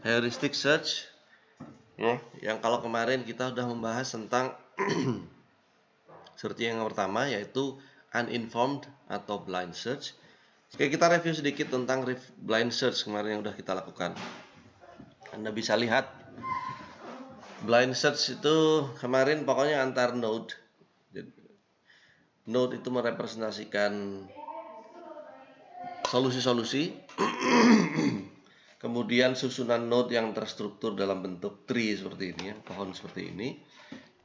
heuristic search ya, yang kalau kemarin kita sudah membahas tentang search yang pertama yaitu uninformed atau blind search. Oke, kita review sedikit tentang blind search kemarin yang sudah kita lakukan. Anda bisa lihat blind search itu kemarin pokoknya antar node. Node itu merepresentasikan solusi-solusi. Kemudian susunan node yang terstruktur dalam bentuk tree seperti ini ya, pohon seperti ini.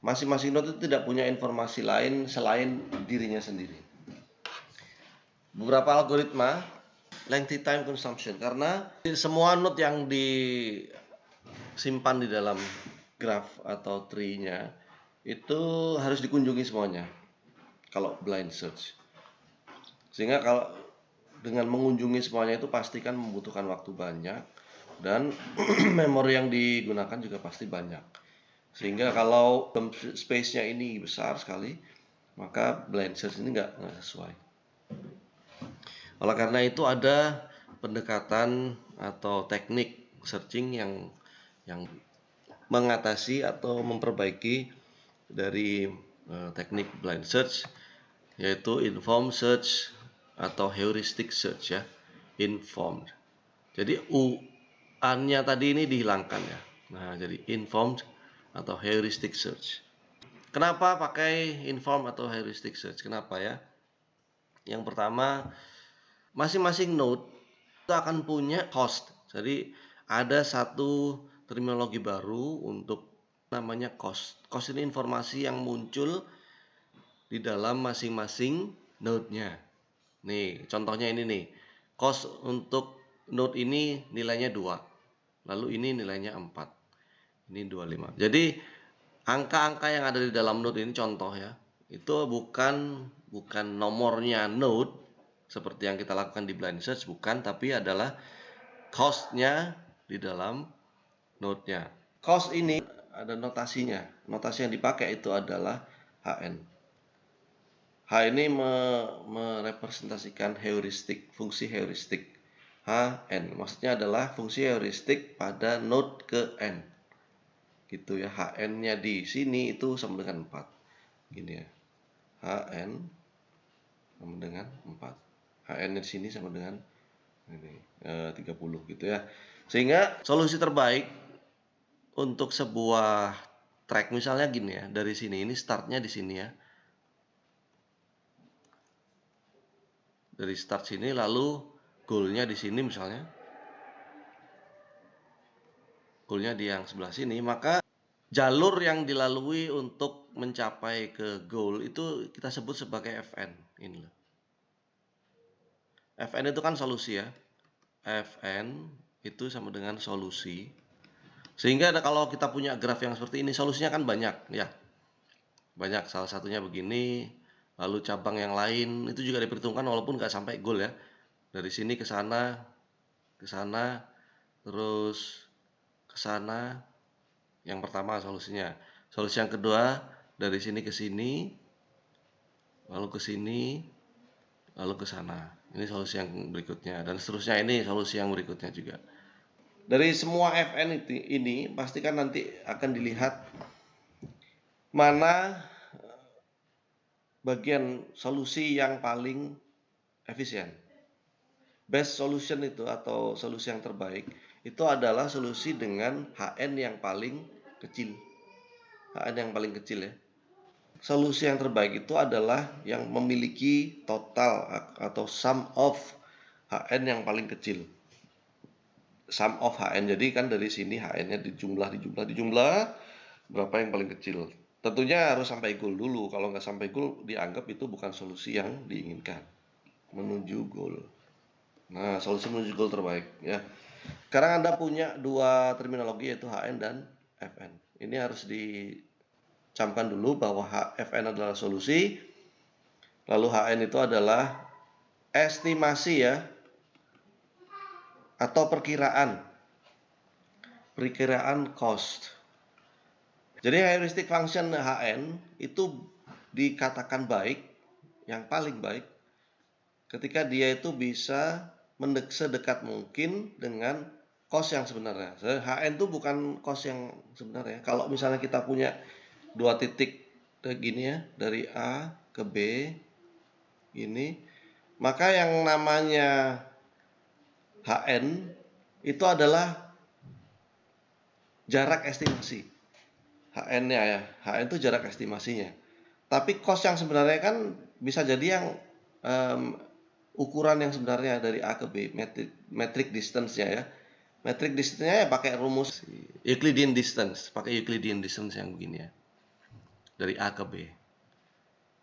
Masing-masing node itu tidak punya informasi lain selain dirinya sendiri. Beberapa algoritma lengthy time consumption karena semua node yang disimpan di dalam graph atau tree-nya itu harus dikunjungi semuanya kalau blind search. Sehingga kalau dengan mengunjungi semuanya itu pastikan membutuhkan waktu banyak dan memori yang digunakan juga pasti banyak. Sehingga kalau space-nya ini besar sekali, maka blind search ini nggak sesuai. Oleh karena itu ada pendekatan atau teknik searching yang mengatasi atau memperbaiki dari teknik blind search, yaitu informed search atau heuristic search ya, informed. Jadi U-nya tadi ini dihilangkan ya. Nah, jadi informed atau heuristic search. Kenapa pakai informed atau heuristic search? Kenapa ya? Yang pertama, masing-masing node itu akan punya host. Jadi ada satu terminologi baru untuk namanya cost. Cost ini informasi yang muncul di dalam masing-masing node-nya. Nih, contohnya ini nih. Cost untuk node ini nilainya 2. Lalu ini nilainya 4. Ini 25. Jadi angka-angka yang ada di dalam node ini contoh ya. Itu bukan nomornya node seperti yang kita lakukan di blind search, bukan, tapi adalah cost-nya di dalam node-nya. Cost ini ada notasinya. Notasi yang dipakai itu adalah HN. H ini merepresentasikan heuristik, fungsi heuristik. HN maksudnya adalah fungsi heuristik pada node ke n. Gitu ya, HN-nya di sini itu sama dengan 4. Gini ya. HN sama dengan 4. HN di sini sama dengan ini 30 gitu ya. Sehingga solusi terbaik untuk sebuah track misalnya gini ya, dari sini ini startnya di sini ya. Dari start sini lalu goalnya di sini misalnya. Goalnya di yang sebelah sini, maka jalur yang dilalui untuk mencapai ke goal itu kita sebut sebagai FN. Ini loh. FN itu kan solusi ya. FN itu sama dengan solusi. Sehingga kalau kita punya graf yang seperti ini, solusinya kan banyak ya. Banyak, salah satunya begini, lalu cabang yang lain itu juga diperhitungkan walaupun nggak sampai goal ya. Dari sini ke sana, terus ke sana. Yang pertama solusinya. Solusi yang kedua dari sini ke sini, lalu ke sini, lalu ke sana. Ini solusi yang berikutnya dan seterusnya, ini solusi yang berikutnya juga. Dari semua FN ini pastikan nanti akan dilihat mana bagian solusi yang paling efisien. Best solution itu atau solusi yang terbaik itu adalah solusi dengan HN yang paling kecil. HN yang paling kecil ya. Solusi yang terbaik itu adalah yang memiliki total atau sum of HN yang paling kecil. Sum of HN, jadi kan dari sini HN-nya dijumlah berapa yang paling kecil. Tentunya harus sampai goal dulu. Kalau nggak sampai goal dianggap itu bukan solusi yang diinginkan. Menuju goal. Nah, solusi menuju goal terbaik ya. Sekarang Anda punya dua terminologi yaitu HN dan FN. Ini harus dicamkan dulu bahwa FN adalah solusi, lalu HN itu adalah estimasi ya, atau perkiraan cost. Jadi heuristic function HN itu dikatakan baik, yang paling baik, ketika dia itu bisa sedekat mungkin dengan cost yang sebenarnya. HN itu bukan cost yang sebenarnya. Kalau misalnya kita punya dua titik gini ya, dari A ke B ini, maka yang namanya HN itu adalah jarak estimasi. HN-nya ya, HN itu jarak estimasinya. Tapi cost yang sebenarnya kan bisa jadi yang ukuran yang sebenarnya dari A ke B, metric distance-nya ya. Metric distance-nya ya pakai rumus Euclidean distance, pakai Euclidean distance yang begini ya. Dari A ke B.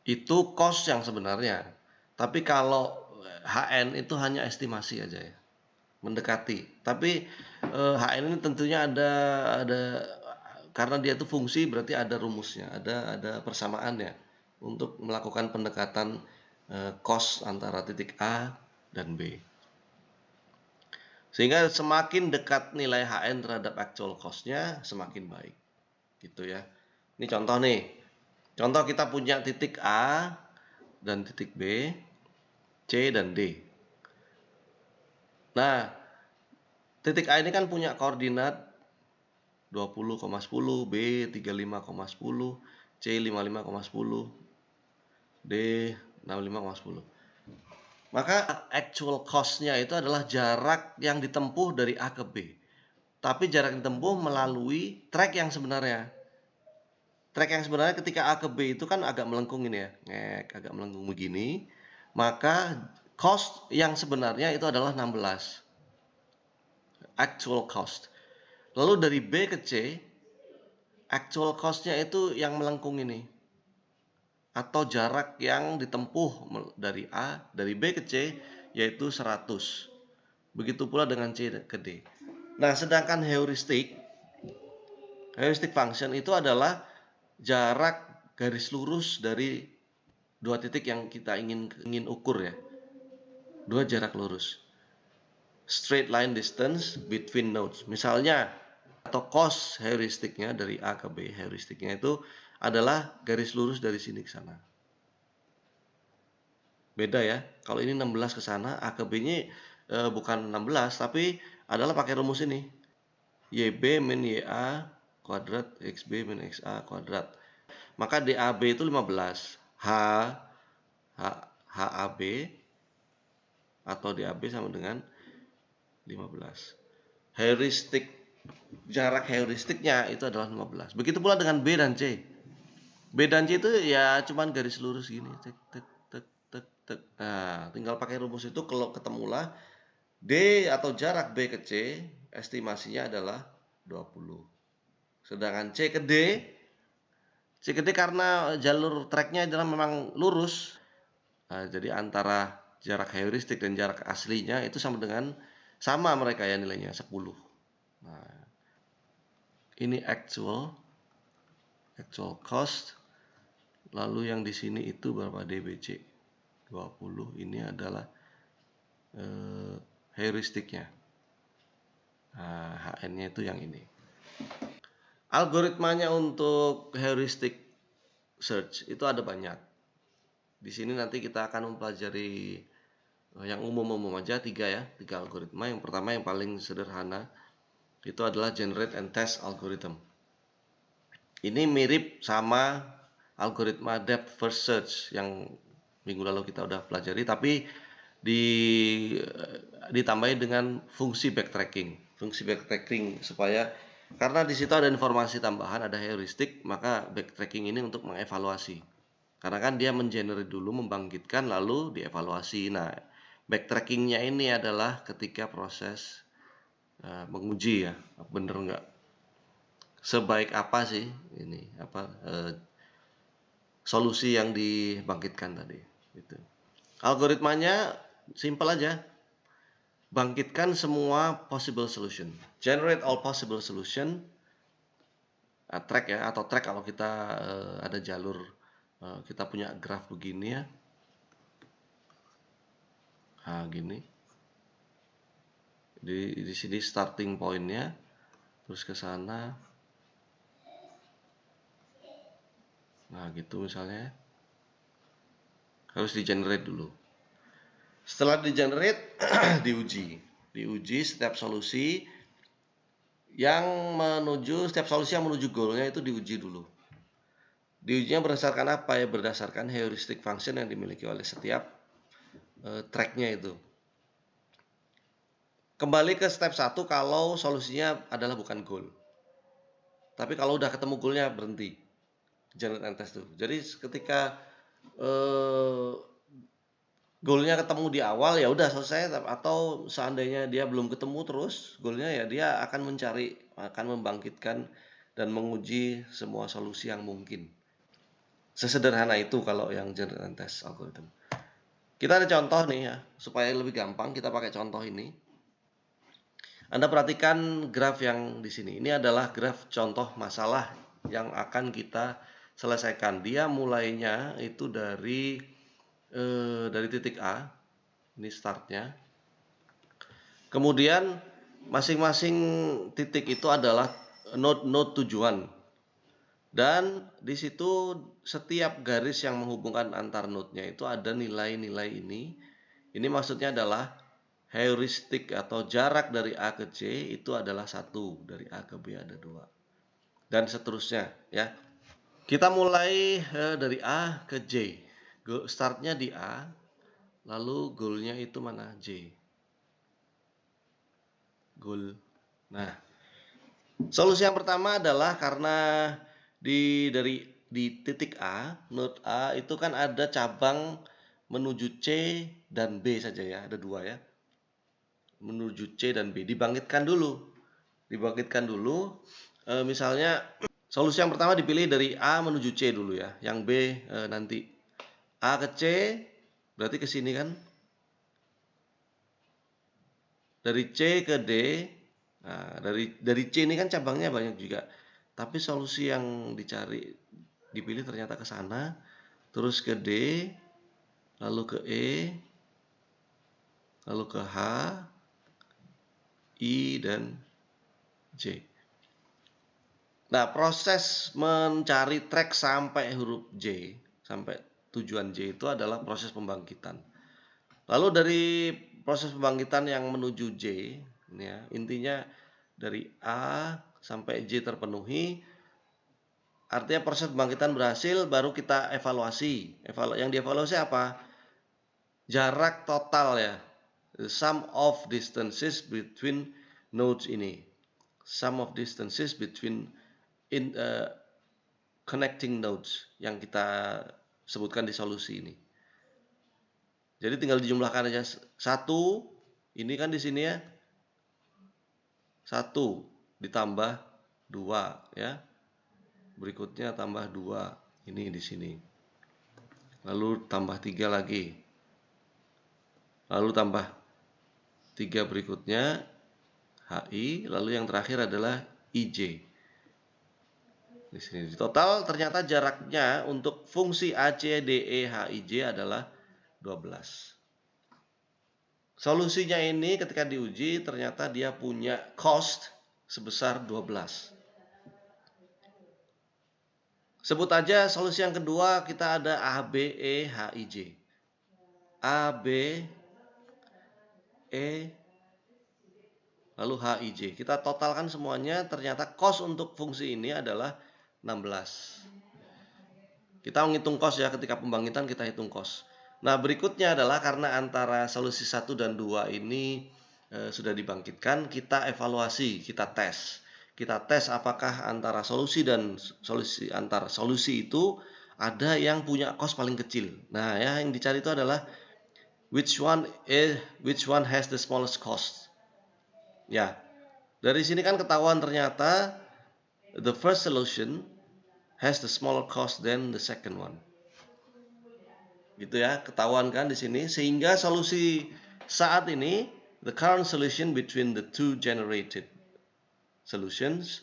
Itu cost yang sebenarnya. Tapi kalau HN itu hanya estimasi aja ya. Mendekati. Tapi HN ini tentunya ada karena dia itu fungsi berarti ada rumusnya, ada persamaannya untuk melakukan pendekatan cost antara titik A dan B. Sehingga semakin dekat nilai HN terhadap actual cost-nya semakin baik. Gitu ya. Ini contoh nih. Contoh kita punya titik A dan titik B, C dan D. Nah, titik A ini kan punya koordinat 20,10, B 35,10, C 55,10, D 65,10. Maka actual cost-nya itu adalah jarak yang ditempuh dari A ke B. Tapi jarak yang ditempuh melalui track yang sebenarnya. Track yang sebenarnya ketika A ke B itu kan agak melengkung ini ya. Agak melengkung begini. Maka cost yang sebenarnya itu adalah 16. Actual cost. Lalu dari B ke C, actual cost-nya itu yang melengkung ini. Atau jarak yang ditempuh dari A, dari B ke C, yaitu 100. Begitu pula dengan C ke D. Nah, sedangkan heuristic function itu adalah jarak garis lurus dari dua titik yang kita ingin ukur ya. Dua jarak lurus. Straight line distance between nodes. Misalnya, atau cost heuristiknya dari A ke B, heuristiknya itu adalah garis lurus dari sini ke sana. Beda ya. Kalau ini 16 ke sana, A ke B-nya bukan 16, tapi adalah pakai rumus ini. YB min YA kuadrat, XB min XA kuadrat. Maka DAB itu 15. HAB atau DAB sama dengan 15. Jarak heuristiknya itu adalah 15. Begitu pula dengan B dan C. B dan C itu ya cuman garis lurus gini. Tek, tek, tek, tek, tek. Nah, tinggal pakai rumus itu kalau ketemulah D atau jarak B ke C estimasinya adalah 20. Sedangkan C ke D karena jalur treknya adalah memang lurus. Nah, jadi antara jarak heuristik dan jarak aslinya itu sama mereka ya nilainya 10. Nah, ini actual cost. Lalu yang di sini itu berapa DBC? 20. Ini adalah heuristiknya. Nah, HN-nya itu yang ini. Algoritmanya untuk heuristic search itu ada banyak. Di sini nanti kita akan mempelajari yang umum-umum aja, tiga algoritma. Yang pertama yang paling sederhana itu adalah generate and test algorithm. Ini mirip sama algoritma depth first search yang minggu lalu kita udah pelajari, tapi ditambahin dengan fungsi backtracking. Fungsi backtracking supaya karena di situ ada informasi tambahan, ada heuristik, maka backtracking ini untuk mengevaluasi. Karena kan dia mengenerate dulu, membangkitkan, lalu dievaluasi. Nah, backtrackingnya ini adalah ketika proses menguji ya, bener nggak, sebaik apa sih ini solusi yang dibangkitkan tadi. Gitu. Algoritmanya simpel aja, bangkitkan semua possible solution, generate all possible solution. Track ya, atau track kalau kita ada jalur, kita punya graf begini ya, nah gini, di sini starting pointnya, terus ke sana, nah gitu misalnya, harus di generate dulu. Setelah di generate diuji setiap solusi Setiap solusi yang menuju goalnya itu diuji dulu. Diujinya berdasarkan apa ya? Berdasarkan heuristic function yang dimiliki oleh setiap tracknya itu. Kembali ke step 1 kalau solusinya adalah bukan goal. Tapi kalau udah ketemu goalnya berhenti. Generate and test tuh. Jadi ketika goalnya ketemu di awal ya udah selesai, atau seandainya dia belum ketemu terus goalnya ya dia akan membangkitkan dan menguji semua solusi yang mungkin. Sesederhana itu kalau yang generate and test algorithm. Kita ada contoh nih ya, supaya lebih gampang kita pakai contoh ini. Anda perhatikan graf yang di sini. Ini adalah graf contoh masalah yang akan kita selesaikan. Dia mulainya itu dari titik A. Ini startnya. Kemudian masing-masing titik itu adalah node tujuan. Dan di situ setiap garis yang menghubungkan antar node-nya itu ada nilai-nilai ini. Ini maksudnya adalah heuristik atau jarak dari A ke C itu adalah 1, dari A ke B ada 2, dan seterusnya ya. Kita mulai dari A ke J. Startnya di A, lalu goalnya itu mana? J. Goal. Nah, solusi yang pertama adalah karena di titik A, node A itu kan ada cabang menuju C dan B saja ya, ada 2 ya. Menuju C dan B dibangkitkan dulu. Misalnya solusi yang pertama dipilih dari A menuju C dulu ya. Yang B nanti. A ke C berarti ke sini kan. Dari C ke D. Nah, dari C ini kan cabangnya banyak juga. Tapi solusi yang dipilih ternyata ke sana, terus ke D, lalu ke E, lalu ke H, I, dan J. Nah, proses mencari track sampai huruf J, sampai tujuan J itu adalah proses pembangkitan. Lalu dari proses pembangkitan yang menuju J, ya, intinya dari A sampai J terpenuhi, artinya proses pembangkitan berhasil, baru kita evaluasi. Yang dievaluasi apa? Jarak total ya, the sum of distances between nodes ini, sum of distances between connecting nodes yang kita sebutkan di solusi ini. Jadi tinggal dijumlahkan aja 1, ini kan di sini ya, 1 ditambah 2 ya. Berikutnya tambah 2, ini di sini. Lalu tambah 3 lagi. Lalu tambah 3 berikutnya HI, lalu yang terakhir adalah IJ. Di sini. Total ternyata jaraknya untuk fungsi ACDE HIJ adalah 12. Solusinya ini ketika diuji ternyata dia punya cost sebesar 12. Sebut aja solusi yang kedua, kita ada ABE HIJ. ABE lalu HIJ. Kita totalkan semuanya, ternyata cost untuk fungsi ini adalah 16. Kita menghitung cost ya, ketika pembangkitan kita hitung cost. Nah, berikutnya adalah karena antara solusi 1 dan 2 ini sudah dibangkitkan, kita evaluasi, kita tes. Kita tes apakah antara solusi itu ada yang punya cost paling kecil. Nah, ya yang dicari itu adalah which one has the smallest cost. Ya, dari sini kan ketahuan ternyata the first solution has the smaller cost than the second one. Gitu ya, ketahuan kan di sini, sehingga solusi saat ini the current solution between the two generated solutions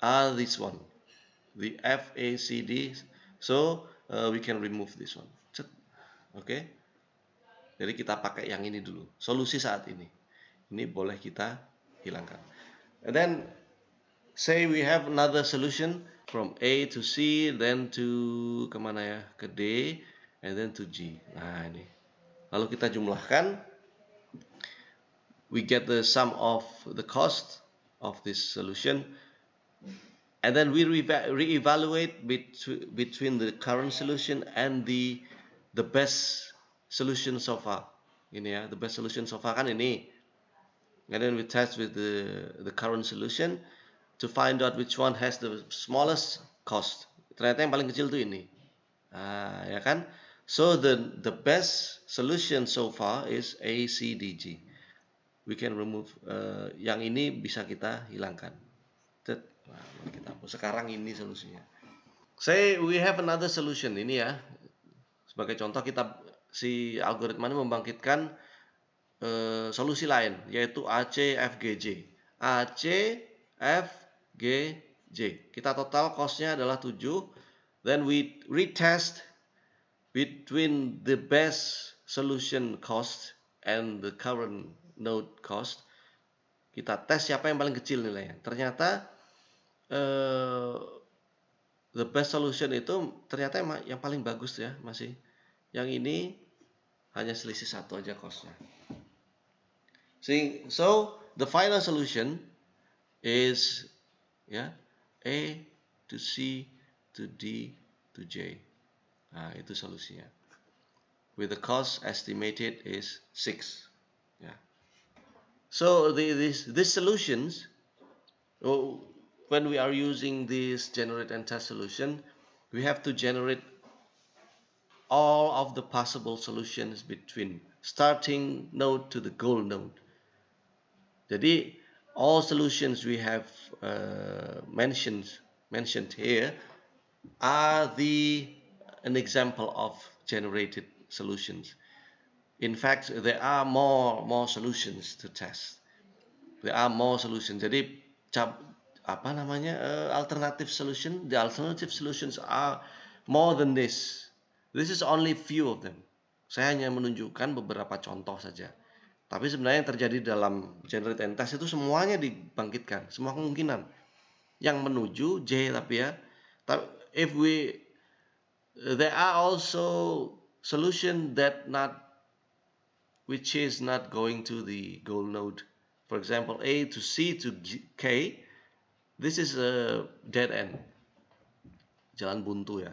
are this one, the FACD. So we can remove this one. Oke. Jadi kita pakai yang ini dulu. Solusi saat ini. Ini boleh kita hilangkan. And then say we have another solution from A to C, then to kemana ya? Ke D, and then to G. Nah ini. Lalu kita jumlahkan. We get the sum of the cost of this solution, and then we reevaluate between the current solution and the best solution so far. Ini ya, the best solution so far kan ini. And then we test with the current solution to find out which one has the smallest cost. Ternyata yang paling kecil tuh ini. Ya kan? So the best solution so far is A, C, D, G. We can remove yang ini bisa kita hilangkan. Nah, kita hapus. Sekarang ini solusinya. Say we have another solution ini ya. Sebagai contoh kita si algoritma ini membangkitkan solusi lain yaitu AC FGJ. AC FGJ. Kita total cost-nya adalah 7. Then we retest between the best solution cost and the current node cost. Kita tes siapa yang paling kecil nilainya. Ternyata the best solution itu ternyata yang paling bagus ya masih. Yang ini hanya selisih 1 aja cost-nya. So the final solution is A to C to D to J. Nah, itu solusinya. With the cost estimated is 6. Yeah. So these solutions, when we are using this generate and test solution, we have to generate all of the possible solutions between starting node to the goal node. Jadi all solutions we have mentioned here are an example of generated solutions. In fact, there are more solutions to test. There are more solutions. Jadi alternative solution? The alternative solutions are more than this. This is only few of them. Saya hanya menunjukkan beberapa contoh saja. Tapi sebenarnya yang terjadi dalam generate and test itu semuanya dibangkitkan, semua kemungkinan yang menuju J. Tapi ya, there are also solution which is not going to the goal node. For example, A to C to K, this is a dead end, jalan buntu ya.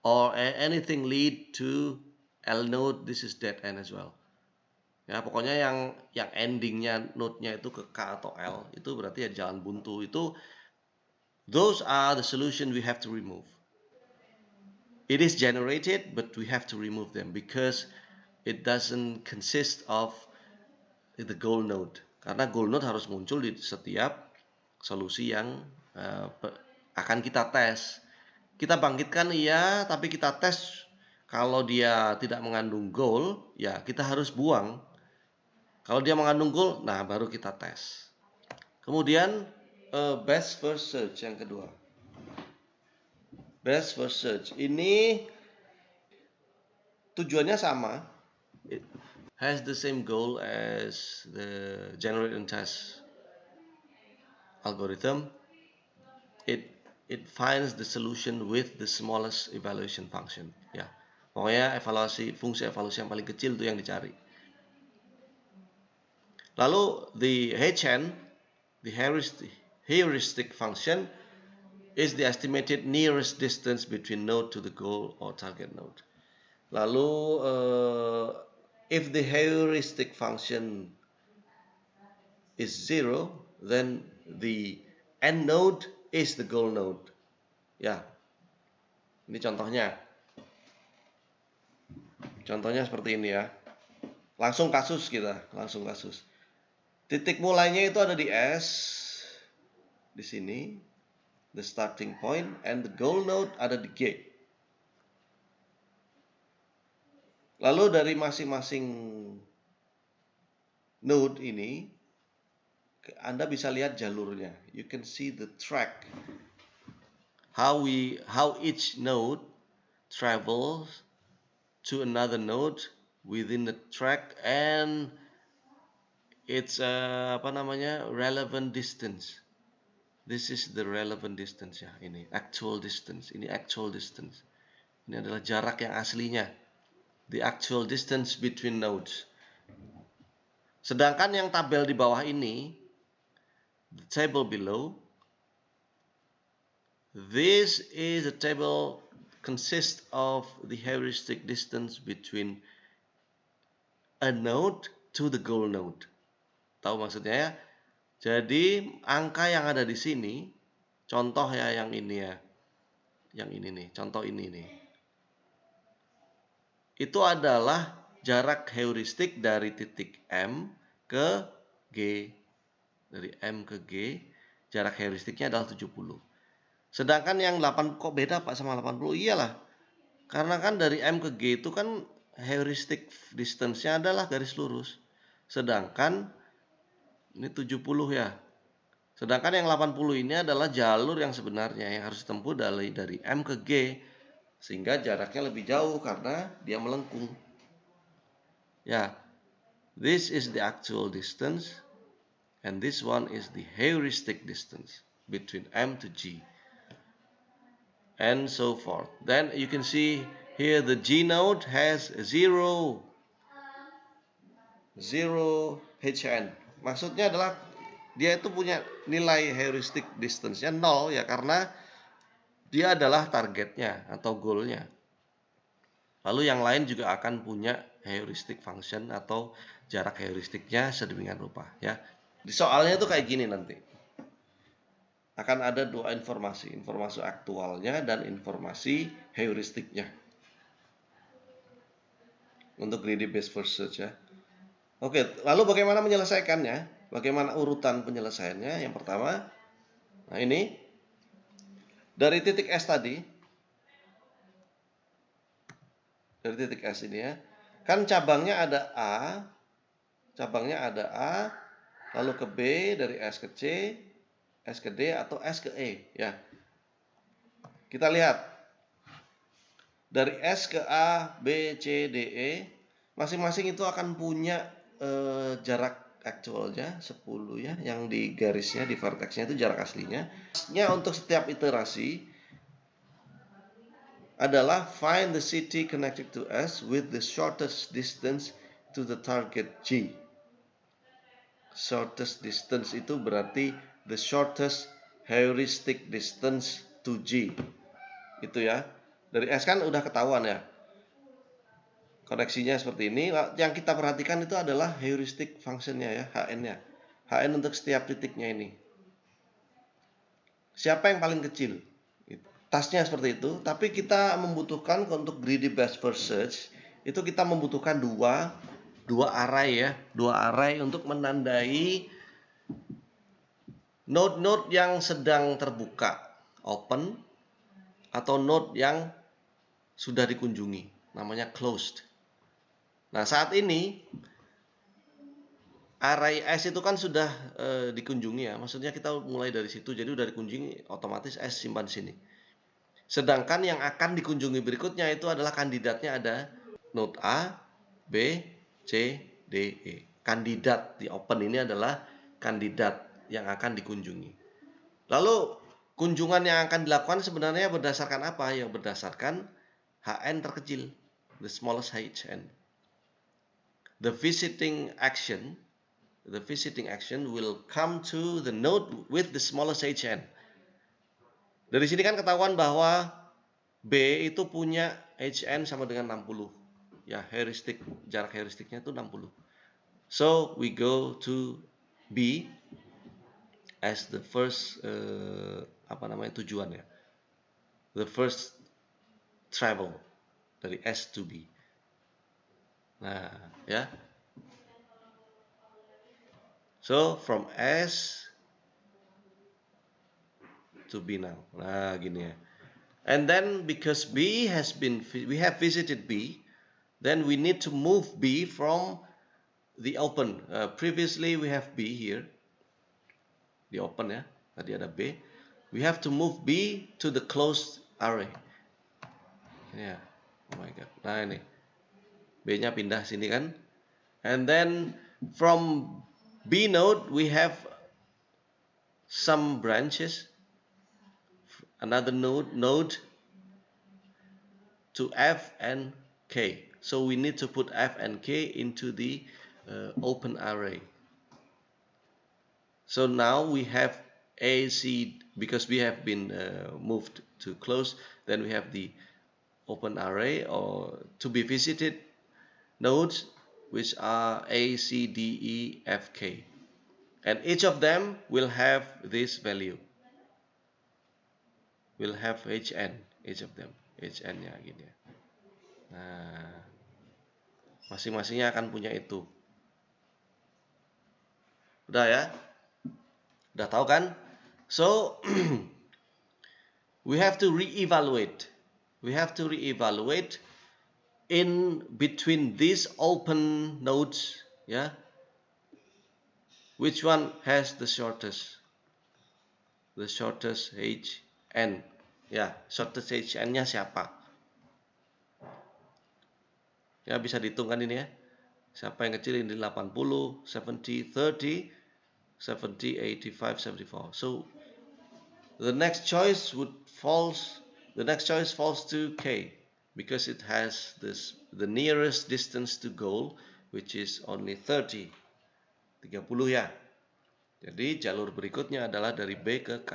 Or anything lead to L node, this is dead end as well. Ya, pokoknya yang endingnya node-nya itu ke K atau L, itu berarti ya jalan buntu. Those are the solution we have to remove. It is generated, but we have to remove them because it doesn't consist of the goal node. Karena goal node harus muncul di setiap solusi yang akan kita tes. Kita bangkitkan iya, tapi kita tes kalau dia tidak mengandung goal, ya kita harus buang. Kalau dia mengandung goal, nah baru kita tes. Kemudian best first search yang kedua. Best first search ini tujuannya sama. It has the same goal as the generate and test algorithm. It finds the solution with the smallest evaluation function. Ya, pokoknya fungsi evaluasi yang paling kecil itu yang dicari. Lalu the HN, the heuristic function, is the estimated nearest distance between node to the goal or target node. Lalu if the heuristic function is 0, then the end node is the goal node. Ya, ini contohnya. Contohnya seperti ini ya. Langsung kasus. Titik mulainya itu ada di S, di sini, the starting point, and the goal node ada di G. Lalu dari masing-masing node ini, Anda bisa lihat jalurnya. You can see the track, how each node travels to another node within the track, and it's relevant distance. This is the relevant distance ya, ini actual distance. Ini actual distance. Ini adalah jarak yang aslinya. The actual distance between nodes. Sedangkan yang tabel di bawah ini the table below. This is a table consists of the heuristic distance between a node to the goal node. Tahu maksudnya ya? Jadi angka yang ada di sini, contoh ya yang ini ya, yang ini nih, contoh ini nih. Itu adalah jarak heuristik dari titik M ke G. Dari M ke G, jarak heuristiknya adalah 70. Sedangkan yang 8 kok beda Pak sama 80? Iyalah. Karena kan dari M ke G itu kan heuristic distance-nya adalah garis lurus. Sedangkan ini 70 ya. Sedangkan yang 80 ini adalah jalur yang sebenarnya yang harus ditempuh dari M ke G. Sehingga jaraknya lebih jauh karena dia melengkung. Ya, this is the actual distance and this one is the heuristic distance between M to G. And so forth. Then you can see here the G node has 0 HN. Maksudnya adalah dia itu punya nilai heuristic distance-nya 0 ya, karena dia adalah targetnya atau goalnya. Lalu yang lain juga akan punya heuristic function atau jarak heuristiknya sedemikian rupa ya. Di soalnya itu kayak gini nanti. Akan ada dua informasi aktualnya dan informasi heuristiknya. Untuk greedy based first search ya. Oke, lalu bagaimana menyelesaikannya? Bagaimana urutan penyelesaiannya? Yang pertama, nah ini dari titik S tadi, dari titik S ini ya, kan cabangnya ada A, lalu ke B, dari S ke C, S ke D, atau S ke E ya. Kita lihat dari S ke A, B, C, D, E, masing-masing itu akan punya jarak aktualnya 10 ya, yang di garisnya, di vertexnya itu jarak aslinya. Untuk setiap iterasi adalah find the city connected to S with the shortest distance to the target G. Shortest distance itu berarti the shortest heuristic distance to G. Itu ya. Dari S kan udah ketahuan ya. Koneksinya seperti ini. Yang kita perhatikan itu adalah heuristic functionnya ya, HN-nya. HN untuk setiap titiknya ini. Siapa yang paling kecil? Tasnya seperti itu. Tapi kita membutuhkan untuk greedy best first search itu kita membutuhkan dua array ya, dua array untuk menandai node-node yang sedang terbuka, open, atau node yang sudah dikunjungi, namanya closed. Nah, saat ini array S itu kan sudah dikunjungi ya. Maksudnya kita mulai dari situ, jadi udah dikunjungi, otomatis S simpan di sini. Sedangkan yang akan dikunjungi berikutnya itu adalah kandidatnya ada node A, B, C, D, E. Kandidat di open ini adalah kandidat yang akan dikunjungi. Lalu kunjungan yang akan dilakukan sebenarnya berdasarkan apa? Yang berdasarkan HN terkecil, the smallest HN. The visiting action will come to the node with the smallest HN. Dari sini kan ketahuan bahwa B itu punya HN sama dengan 60. Ya, jarak heuristiknya itu 60. So, we go to B as the first tujuan ya. The first travel dari S to B. Nah, ya. So, from S to B now. Nah, gini ya. And then because we have visited B, then we need to move B from the open. Previously we have B here. The open ya. Tadi ada B. We have to move B to the closed array. Ya. Yeah. Oh my god. Nah, ini. B-nya pindah sini kan. And then from B node we have some branches, another node to F and K. So we need to put F and K into the open array. So now we have AC, because we have been moved to close, then we have the open array or to be visited nodes, which are A, C, D, E, F, K. And each of them will have this value. Will have HN, each of them. HN-nya gini ya. Nah, masing-masingnya akan punya itu. Udah ya? Udah tahu kan? So, we have to reevaluate. We have to reevaluate in between these open nodes, ya. Which one has the shortest? The shortest HN. Ya, shortest HN-nya siapa? Ya, bisa dihitungkan ini ya. Siapa yang kecil ini 80, 70, 30, 70, 85, 74. So the next choice falls to K because it has the nearest distance to goal, which is only 30 ya. Jadi jalur berikutnya adalah dari B ke K,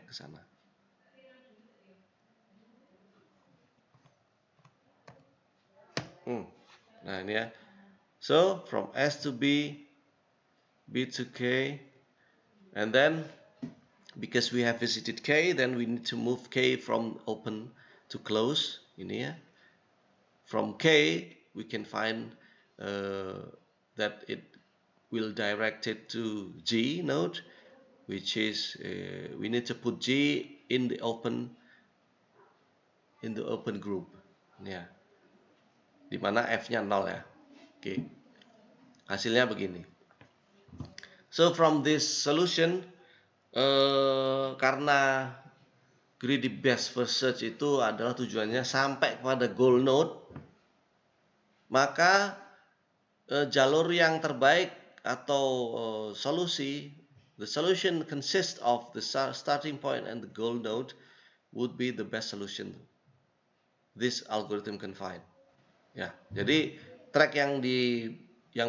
ke sana. Nah ini ya. So from S to B, B to K, and then because we have visited K, then we need to move K from open to close. Ini ya. From K, we can find that it will direct it to G node, which is we need to put G in the open group. Ya. Dimana F-nya 0 ya. Oke. Hasilnya begini. So from this solution, karena greedy best first search itu adalah tujuannya sampai kepada goal node, maka jalur yang terbaik atau solusi, the solution consists of the starting point and the goal node would be the best solution this algorithm can find. Ya, jadi track yang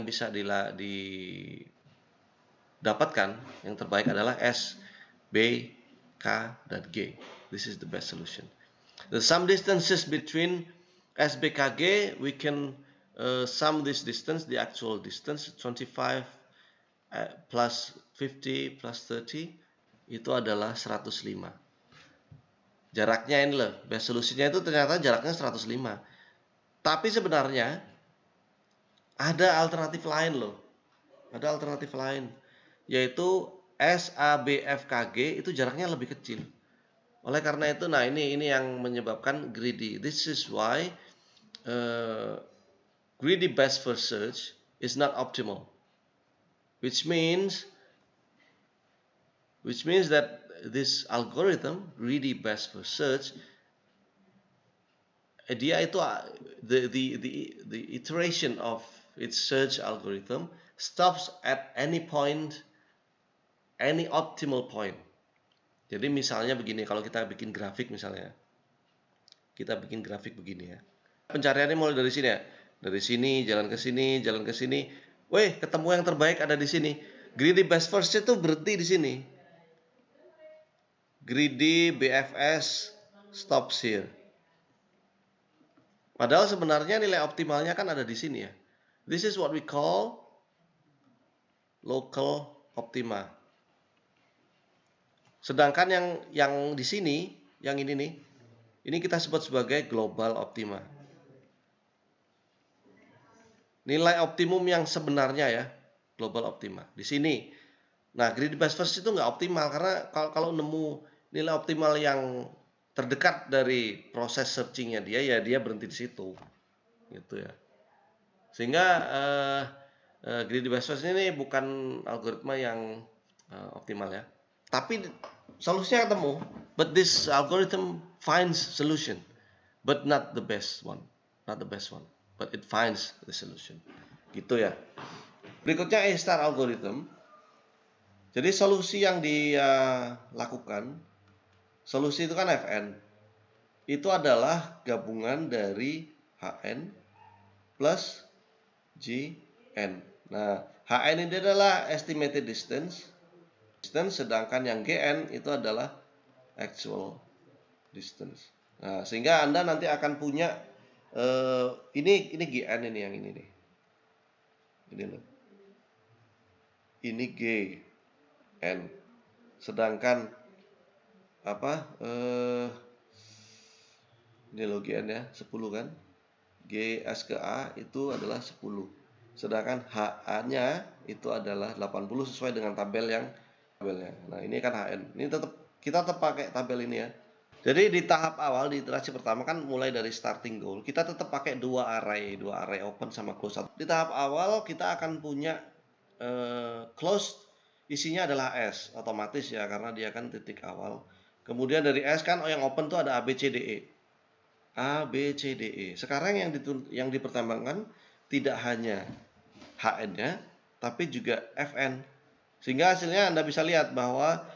bisa didapatkan yang terbaik adalah S, B, K, dan G. This is the best solution. The sum distances between S, B, K, G, we can sum this distance, the actual distance, 25 plus 50 plus 30, itu adalah 105. Jaraknya ini loh, best solusinya itu ternyata jaraknya 105. Tapi sebenarnya ada alternatif lain loh. Ada alternatif lain, yaitu S, A, B, F, K, G itu jaraknya lebih kecil. Oleh karena itu, nah ini yang menyebabkan greedy. This is why greedy best first search is not optimal. Which means that this algorithm, greedy best first search, dia itu the iteration of its search algorithm stops at any point, any optimal point. Jadi misalnya begini, kalau kita bikin grafik misalnya, kita bikin grafik begini ya. Pencariannya mulai dari sini ya, dari sini jalan ke sini, jalan ke sini. Weh, ketemu yang terbaik ada di sini. Greedy best first itu berhenti di sini. Greedy BFS stops here. Padahal sebenarnya nilai optimalnya kan ada di sini ya. This is what we call local optima. Sedangkan yang di sini, yang ini nih, ini kita sebut sebagai global optima. Nilai optimum yang sebenarnya ya, global optima. Di sini. Nah, greedy best first itu nggak optimal karena kalau nemu nilai optimal yang terdekat dari proses searchingnya dia, ya dia berhenti di situ, gitu ya. Sehingga greedy best first ini bukan algoritma yang optimal ya. Tapi solusinya ketemu. But this algorithm finds solution, but not the best one, but it finds the solution. Gitu ya. Berikutnya A-star algorithm. Jadi solusi yang dilakukan, solusi itu kan Fn. Itu adalah gabungan dari Hn plus Gn. Nah, Hn ini adalah estimated distance, distance, sedangkan yang GN itu adalah actual distance. Nah, sehingga Anda nanti akan punya ini GN ini yang ini nih. Ini loh. Ini GN. Sedangkan apa? Ini loh GN ya, 10 kan. GS ke A itu adalah 10. Sedangkan HA-nya itu adalah 80 sesuai dengan tabelnya. Nah, ini kan HN. Ini kita tetap pakai tabel ini ya. Jadi di tahap awal di iterasi pertama kan mulai dari starting goal, kita tetap pakai dua array open sama close. Di tahap awal kita akan punya close, isinya adalah S, otomatis ya karena dia kan titik awal. Kemudian dari S kan yang open tuh ada A B C D E. A B C D E. Sekarang yang dipertimbangkan tidak hanya HN-nya tapi juga FN. Sehingga hasilnya Anda bisa lihat bahwa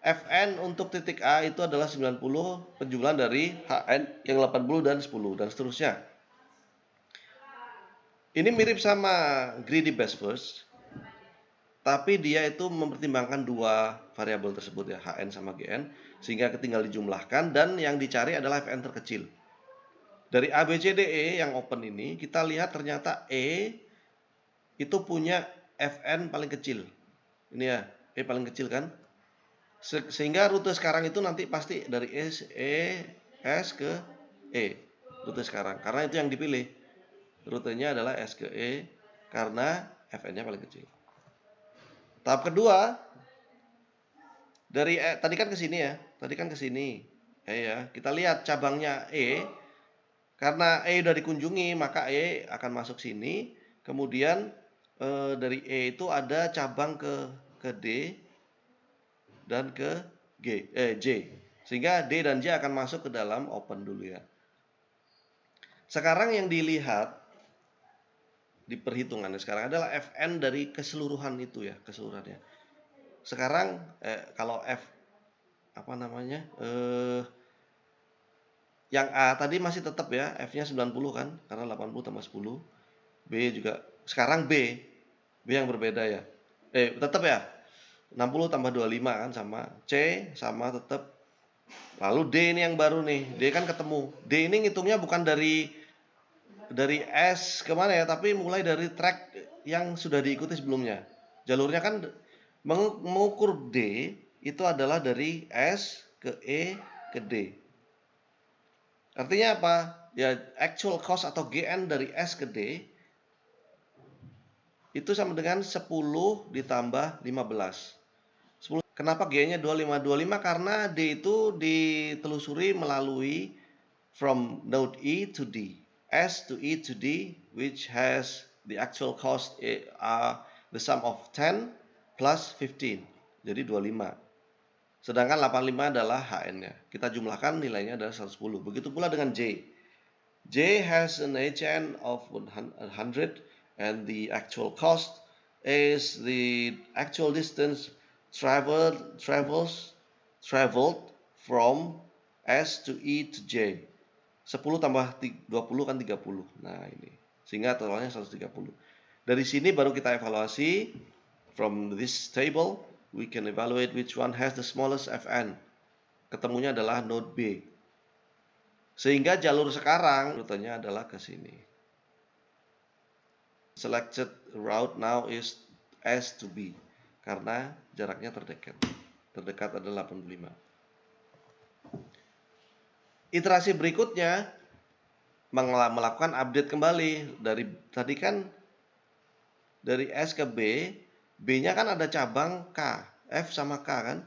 Fn untuk titik A itu adalah 90 penjumlahan dari Hn yang 80 dan 10 dan seterusnya. Ini mirip sama greedy best first, tapi dia itu mempertimbangkan dua variabel tersebut ya, Hn sama Gn, sehingga ketinggal dijumlahkan dan yang dicari adalah Fn terkecil. Dari A, B, C, D, E yang open ini, kita lihat ternyata E itu punya Fn paling kecil. Ini ya, E paling kecil kan? Sehingga rute sekarang itu nanti pasti dari S ke E. Rute sekarang, karena itu yang dipilih. Rutenya adalah S ke E karena Fn-nya paling kecil. Tahap kedua, dari tadi kan ke sini ya. Tadi kan ke sini. Ya, kita lihat cabangnya E. Karena E udah dikunjungi, maka E akan masuk sini. Kemudian dari E itu ada cabang ke D dan ke J. Sehingga D dan J akan masuk ke dalam open dulu ya. Sekarang yang dilihat di perhitungannya sekarang adalah Fn dari keseluruhan itu ya, keseluruhannya. Sekarang kalau F apa namanya? Yang A tadi masih tetap ya, F-nya 90 kan, karena 80 tambah 10. B juga sekarang B yang berbeda ya. Tetap ya. 60 tambah 25 kan sama. C sama tetap. Lalu D ini yang baru nih. D kan ketemu. D ini ngitungnya bukan dari S kemana ya, tapi mulai dari track yang sudah diikuti sebelumnya. Jalurnya kan mengukur D itu adalah dari S ke E ke D. Artinya apa? Ya actual cost atau GN dari S ke D itu sama dengan 10 ditambah 15. 10. Kenapa G-nya 25? 25 karena D itu ditelusuri melalui from node E to D. S to E to D, which has the actual cost the sum of 10 plus 15. Jadi 25. Sedangkan 85 adalah HN-nya. Kita jumlahkan nilainya adalah 110. Begitu pula dengan J. J has an HN of 100 and the actual cost is the actual distance traveled from S to E to J. 10 tambah 20 kan 30. Nah ini. Sehingga totalnya 130. Dari sini baru kita evaluasi. From this table, we can evaluate which one has the smallest Fn. Ketemunya adalah node B. Sehingga jalur sekarang rutenya adalah ke sini. Selected route now is S to B. Karena jaraknya terdekat. Terdekat adalah 85. Iterasi berikutnya melakukan update kembali dari tadi kan dari S ke B, B-nya kan ada cabang K, F sama K kan.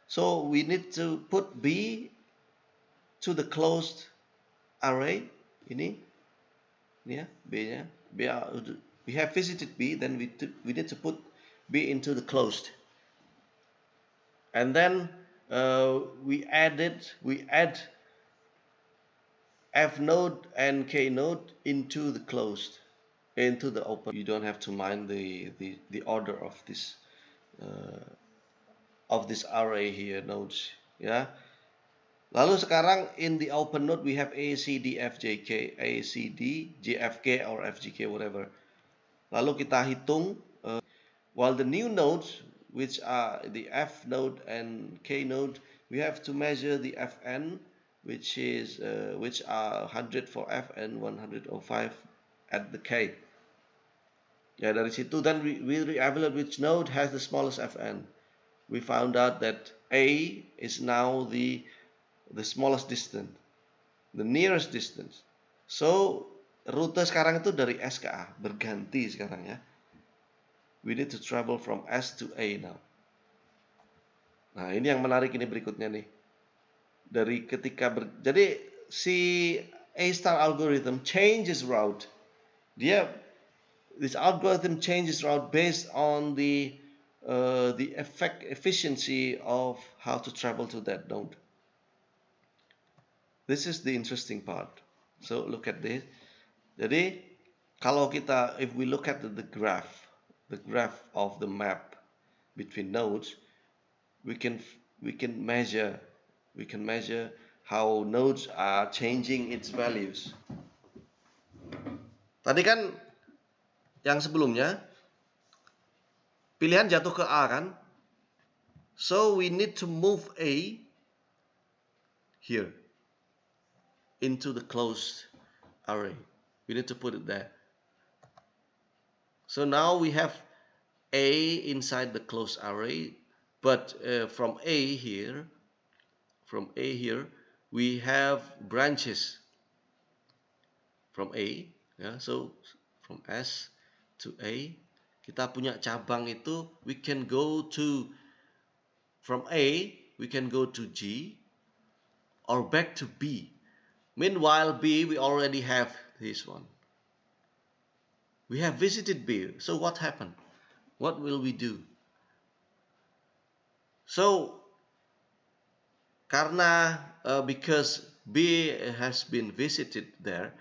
So we need to put B to the closed array. Ini ya B-nya. We have visited B, then we need to put B into the closed. And then we add F node and K node into the closed, into the open. You don't have to mind the order of this array here nodes, ya. Lalu sekarang in the open node we have A, C, D, F, J, K, A, C, D, J, F, K or F, G, K, whatever. Lalu kita hitung while the new nodes which are the F node and K node, we have to measure the Fn, which are 100 for F and 105 at the K. Ya, dari situ then we evaluate which node has the smallest Fn. We found out that A is now the smallest distance, the nearest distance. So rute sekarang itu dari S ke A, berganti sekarang ya. We need to travel from S to A now. Nah, ini yang menarik ini berikutnya nih. Dari ketika jadi si A-star algorithm changes route. This algorithm changes route based on the efficiency of how to travel to that node. This is the interesting part. So look at this. Jadi kalau if we look at the graph of the map between nodes, we can measure how nodes are changing its values. Tadi kan yang sebelumnya pilihan jatuh ke A kan? So we need to move A here into the closed array. We need to put it there. So now we have A inside the closed array, but from A here, we have branches from A. Yeah, so from S to A, kita punya cabang itu. We can go to from A, we can go to G or back to B. Meanwhile, B we already have this one. We have visited B. So what happened? What will we do? So karena because B has been visited there,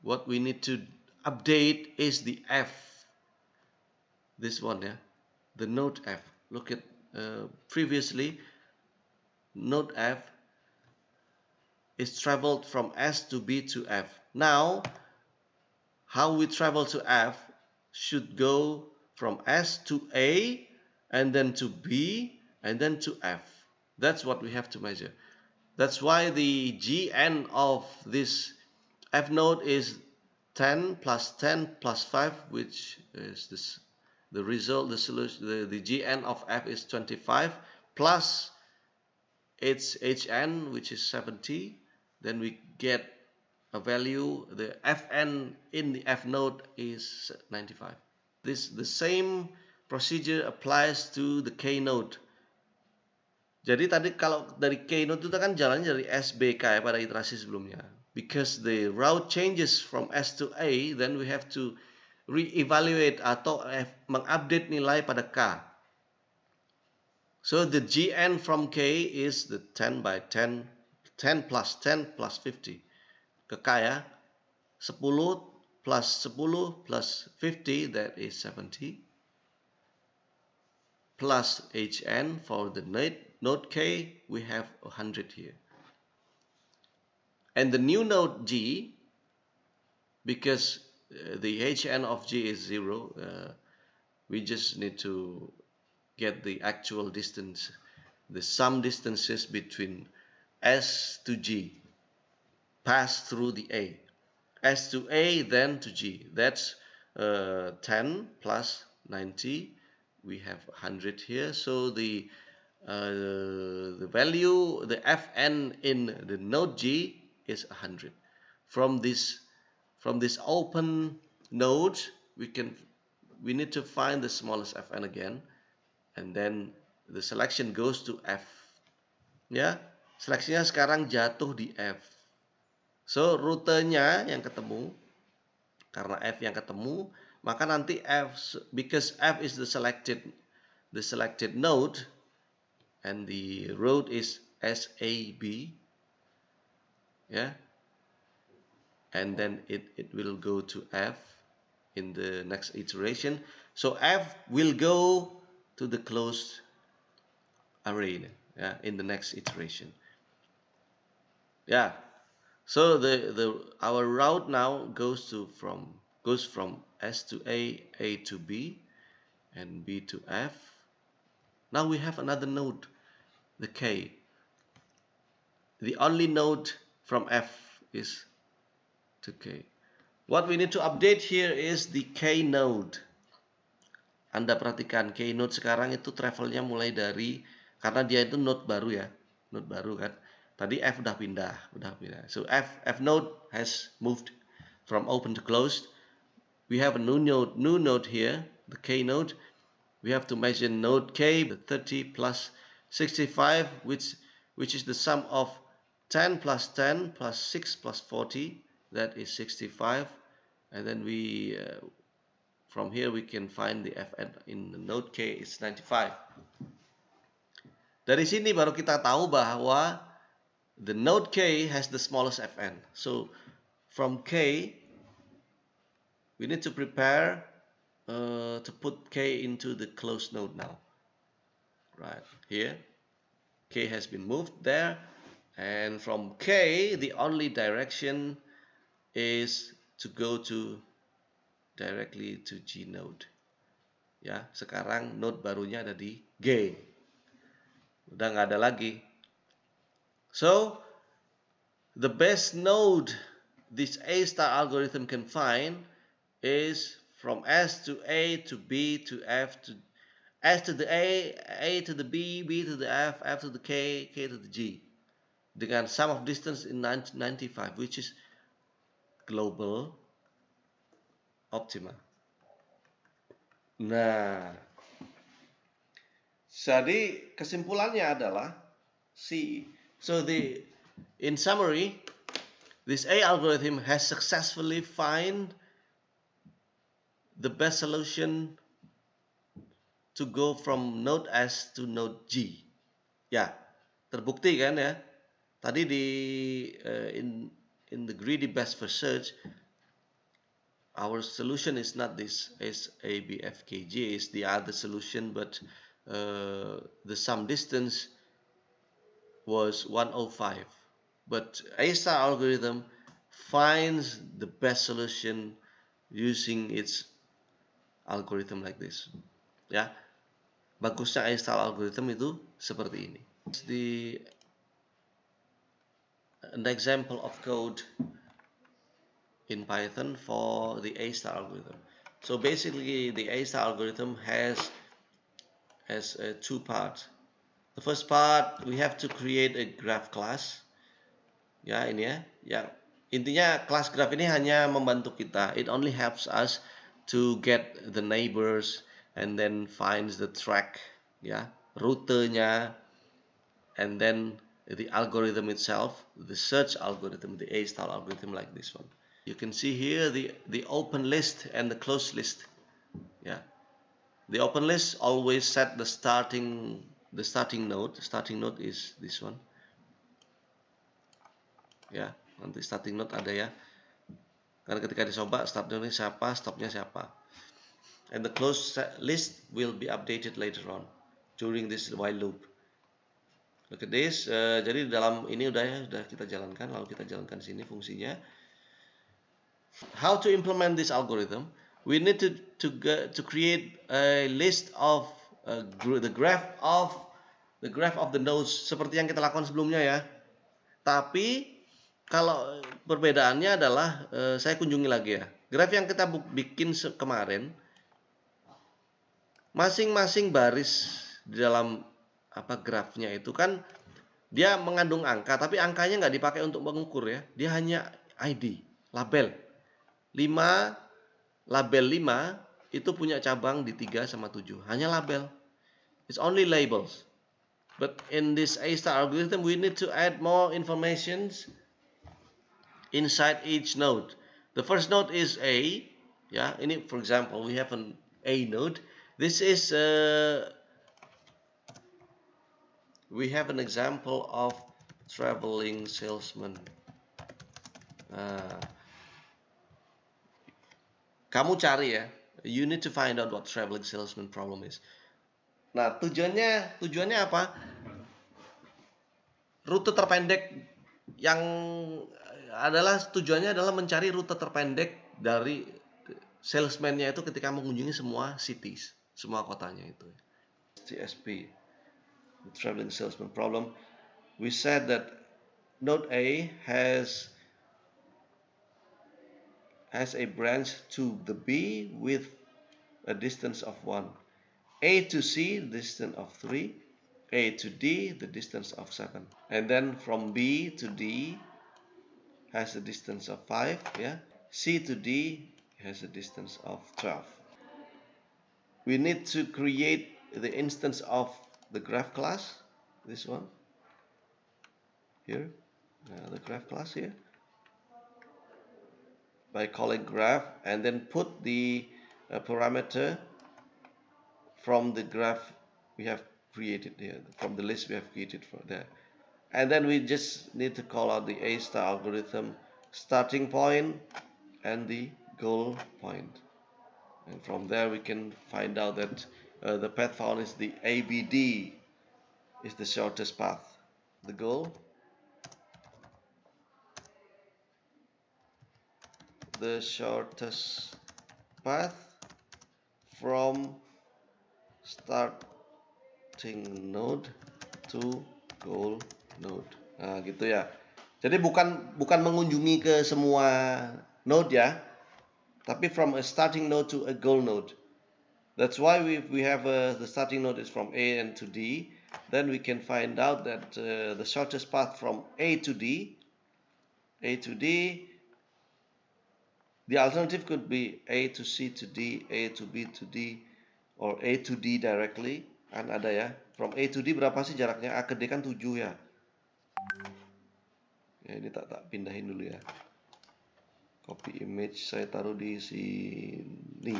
what we need to update is the F. This one, yeah, the node F. Look at previously, node F is traveled from S to B to F. Now, how we travel to F should go from S to A and then to B and then to F. That's what we have to measure. That's why the Gn of this F node is 10 plus 10 plus 5, which is the result, the solution. The Gn of F is 25 plus its Hn, which is 70. Then we get a value. The Fn in the F node is 95. The same procedure applies to the K node. Jadi tadi kalau dari K node itu kan jalannya dari SBK ya pada iterasi sebelumnya. Because the route changes from S to A, then we have to re-evaluate atau mengupdate nilai pada K. So the Gn from K is the 10 by 10, 10 plus 10 plus 50. Ke K ya, 10 plus 10 plus 50, that is 70. Plus Hn for the node K, we have 100 here. And the new node G, because the Hn of G is 0, we just need to get the actual distance, the sum distances between S to G, pass through the A. S to A, then to G. That's 10 plus 90. We have 100 here. So the value, the Fn in the node G is 100. From this open node, we need to find the smallest Fn again, and then the selection goes to F. Ya, seleksinya sekarang jatuh di F. So rutenya yang ketemu, karena F yang ketemu, maka nanti F, because F is the selected node, and the road is SAB, yeah, and then it will go to F in the next iteration. So F will go to the closed array, yeah, in the next iteration. Yeah. So our route now goes from S to A to B, and B to F, Now we have another node, the K. The only node from F is to K. What we need to update here is the K node. Anda perhatikan K node sekarang itu travelnya mulai dari, karena dia itu node baru ya, node baru kan. Tadi F udah pindah. So F node has moved from open to closed. We have a new node here, the K node. We have to measure node K, the 30 plus 65, which is the sum of 10 plus 10 plus 6 plus 40, that is 65. And then we from here we can find the Fn in the node K is 95. Dari sini baru kita tahu bahwa the node K has the smallest Fn. So from K we need to prepare to put K into the closed node now. Right here, K has been moved there, and from K the only direction is to go to directly to G node. Ya, sekarang node barunya ada di G. Udah nggak ada lagi. So, the best node this A-star algorithm can find is from S to A to B to F to S to the A to the B, B to the F to the K, K to the G. Dengan sum of distance in 95, which is global optima. Nah, jadi kesimpulannya adalah C. So in summary, this A algorithm has successfully find the best solution to go from node S to node G. Ya, terbukti kan ya. Tadi in the greedy best first search, our solution is not this is A, B, F, K, G, is the other solution, but the sum distance was 105. But A-star algorithm finds the best solution using its algorithm like this. Ya, bagusnya A-star algorithm itu seperti ini. An example of code in Python for the A-star algorithm. So basically the A-star algorithm has two parts. The first part, we have to create a graph class. Ya, ini ya. Yang intinya kelas graph ini hanya membantu kita. It only helps us to get the neighbors and then finds the track, ya, rutenya, and then the algorithm itself, the search algorithm, the A-star algorithm like this one. You can see here the open list and the closed list. Yeah, the open list always set the starting node. The starting node is this one. Ya, nanti starting node ada ya. Karena ketika dicoba start node siapa, stopnya siapa. And the closed list will be updated later on during this while loop. Look at this. Jadi dalam ini udah kita jalankan, lalu kita jalankan sini fungsinya. How to implement this algorithm? We need to create a list of the graph of the nodes seperti yang kita lakukan sebelumnya ya. Tapi kalau perbedaannya adalah saya kunjungi lagi ya. Graph yang kita bikin kemarin, masing-masing baris di dalam grafnya itu kan dia mengandung angka, tapi angkanya nggak dipakai untuk mengukur ya. Dia hanya ID, label. 5 label 5 itu punya cabang di 3 sama 7. Hanya label. It's only labels. But in this A-star algorithm we need to add more informations inside each node. The first node is A. Ya, ini for example we have an A node. This is we have an example of traveling salesman. Kamu cari ya. You need to find out what traveling salesman problem is. Nah, tujuannya apa? Rute terpendek yang tujuannya adalah mencari rute terpendek dari salesman-nya itu ketika mengunjungi semua cities, semua kotanya itu. CSP. the traveling salesman problem, we said that node A has a branch to the B with a distance of 1. A to C, the distance of 3. A to D, the distance of 7. And then from B to D has a distance of 5. Yeah. C to D has a distance of 12. We need to create the instance of the graph class. This one. Here. The graph class here. By calling graph and then put the parameter from the graph we have created here, from the list we have created for there. And then we just need to call out the A star algorithm starting point and the goal point. And from there we can find out that the path found is the ABD is the shortest path. The goal, the shortest path from starting node to goal node. Nah, gitu ya. Jadi bukan mengunjungi ke semua node ya, tapi from a starting node to a goal node. That's why we have the starting node is from A and to D. Then we can find out that the shortest path from A to D, the alternative could be A to C to D, A to B to D, or A to D directly. Kan ada ya. From A to D berapa sih jaraknya? A ke D kan 7 ya. Ya ini tak pindahin dulu ya. Copy image saya taruh di sini.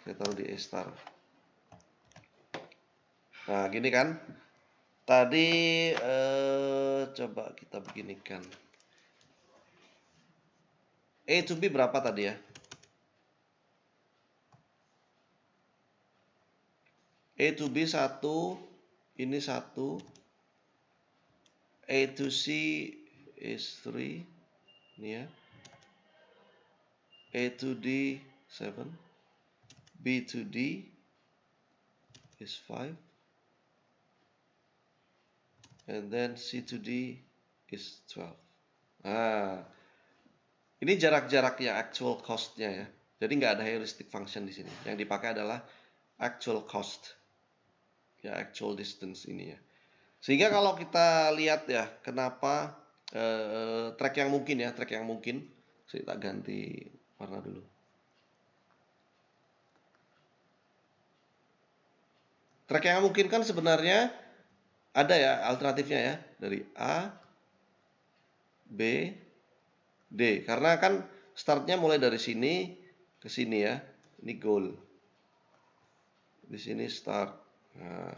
Saya taruh di A star. Nah gini kan. Tadi coba kita beginikan. A to B berapa tadi ya? A to B 1, ini 1. A to C is 3, ini ya. A to D 7. B to D is 5. And then C to D is 12. Nah, ini jarak-jaraknya, actual cost-nya ya. Jadi nggak ada heuristic function di sini. Yang dipakai adalah actual cost. Ya, actual distance ini ya. Sehingga kalau kita lihat ya, kenapa track yang mungkin, saya tak ganti warna dulu. Track yang mungkin kan sebenarnya ada ya alternatifnya ya, dari A, B, D. Karena kan startnya mulai dari sini ke sini ya. Ini goal. Di sini start. Nah,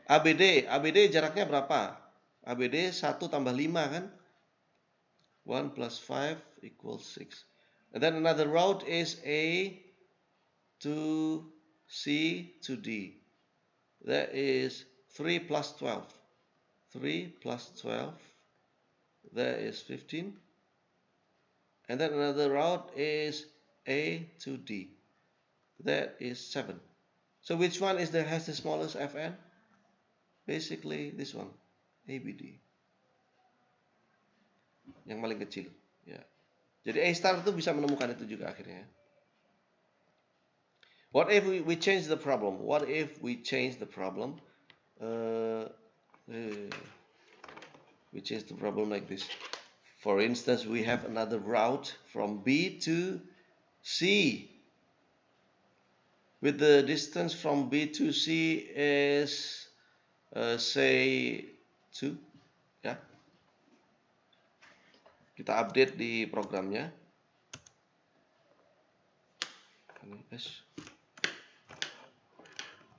ABD jaraknya berapa? ABD 1 tambah 5 kan? 1 plus 5 equals 6. And then another route is A to C to D. That is 3 plus 12. 3 plus 12. That is 15. And then another route is A to D. That is 7. So which one has the smallest Fn? Basically this one, ABD. Yang paling kecil. Ya. Jadi A star itu bisa menemukan itu juga akhirnya. What if we change the problem? What if we change the problem? We change the problem like this. For instance, we have another route from B to C. With the distance from B to C is say 2. Ya. Kita update di programnya.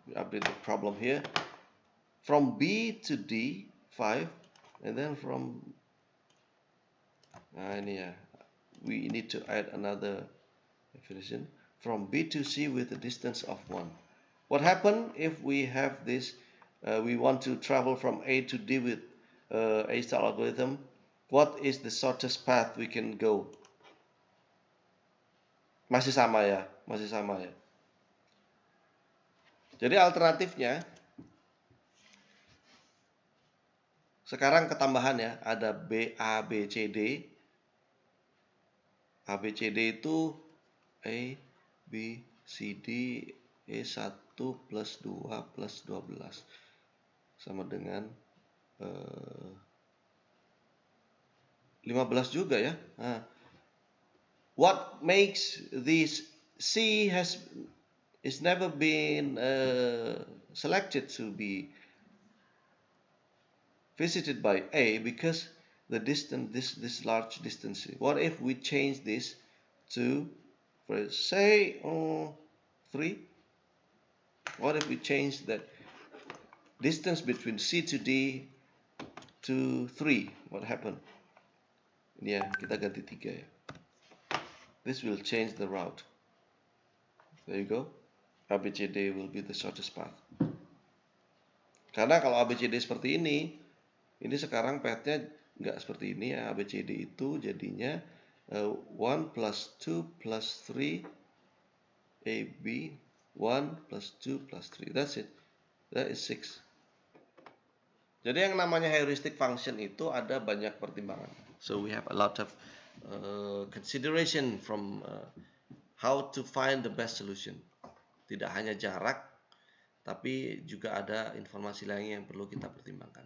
We update the problem here. From B to D, 5. And then from... Nah ini ya. We need to add another definition. From B to C with a distance of 1. What happens if we have this, we want to travel from A to D with A star algorithm? What is the shortest path we can go? Masih sama ya. Jadi alternatifnya Sekarang ketambahan ya, ada A, B, C, D. A, B, C, D itu A, B, C, D, E1 plus 2 plus 12. Sama dengan 15 juga ya. Nah, what makes this C is never been selected to be visited by A because the distance, this large distance. What if we change this to, say, 3? What if we change that distance between C to D to 3? What happened? Ini ya, kita ganti 3 ya. This will change the route. There you go. ABCD will be the shortest path. Karena kalau ABCD seperti ini sekarang path-nya nggak seperti ini ya. ABCD itu jadinya 1 plus 2 plus 3 AB 1 plus 2 plus 3. That's it. That is 6. Jadi yang namanya heuristic function itu ada banyak pertimbangan. So we have a lot of consideration from how to find the best solution. Tidak hanya jarak, tapi juga ada informasi lain yang perlu kita pertimbangkan.